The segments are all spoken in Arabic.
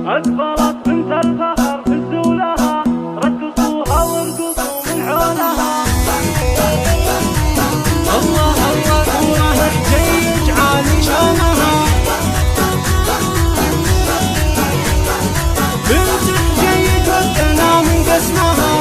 أقبلت بنت الفخر هزوا لها، رقصوها وارقصوا من حولها. الله الله نوره حجيج عالي شانها، بنت حجيج ودنا من قسمها.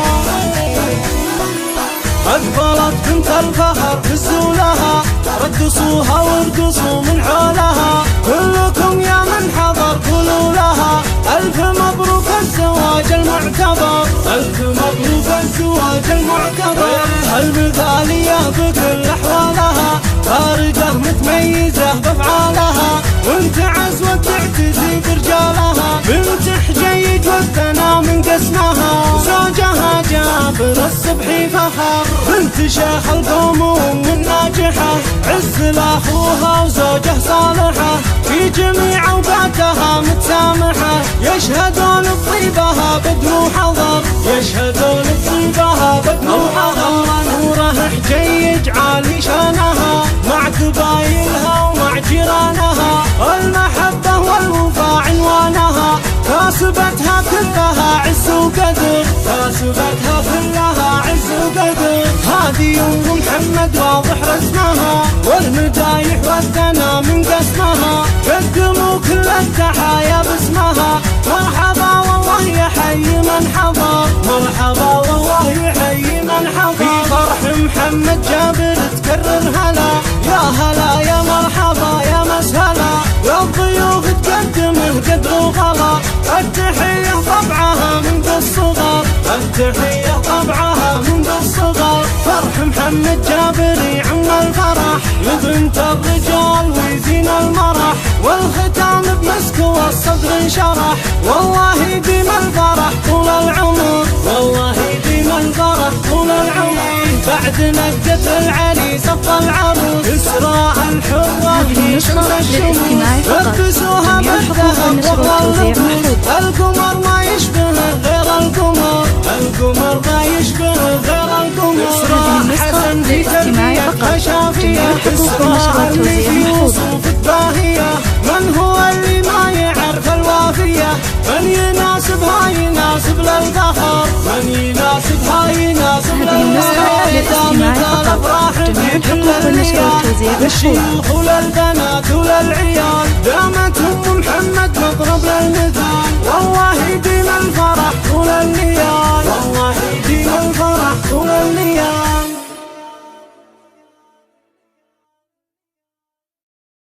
أقبلت بنت الفخر هزوا لها، رقصوها وارقصوا من حولها. كلكم يا من حضر قولوا لها ألف مبروك الزواج المعتبر، ألف مبروك الزواج المعتبر. المثالية بكل أحوالها، فارقة متميزة بأفعالها، وانت عز وتعتزي برجالها. بنت حجيج والثنا من قسمها، زوجها جابر الصبحي فخر. بنت شيخ القوم وام ناجحة، عز لاخوها وزوجه صالحة. في جميع اوقاتها متسامحة، يشهدون بطيبها بدر وحضر، يشهدون بطيبها بدر وحضر. نوره حجيج عالي شانها، مع قبايلها ومع جيرانها. المحبة والوفاء عنوانها، كاسبتها كلها عز وقدر، كاسبتها كلها عز وقدر. هذه ام محمد واضح رسمها، والمدايح والثنا من قسمها. قدموا كل التحايا باسمها، مرحبا والله يحيي من حضر، مرحبا والله يحيي من حضر. في فرح محمد جابر تكرر هلا، يا هلا يا مرحبا يا مسهلا. للضيوف تقدمه قدر وغلا، التحية طبعها من ذا الصغر، التحية طبعها من ذا الصغر. فرح محمد جابر يعم الفرح، لبنت الرجال ويزين المرح. والختام بمسك والصدر انشرح، والله يديم الفرح طول العمر، والله يديم الفرح طول العمر. بعد نقدة العريس افضل عروس، اسراء الحرة يشم الشموس. لبسوها بالذهب والظل، القمر ما يشبهه غير القمر، القمر ما يشبهه غير القمر. اسراء حسن في تربيتها شافية، اسراء اللي في وصوفك باهية. من هو اللي ما يعرف الوافية؟ من يناسبها يناسب للفخر، من يناسبها يناسب للفخر. مثال افراح في كل الرياض، للشيوخ وللبنات وللعيال.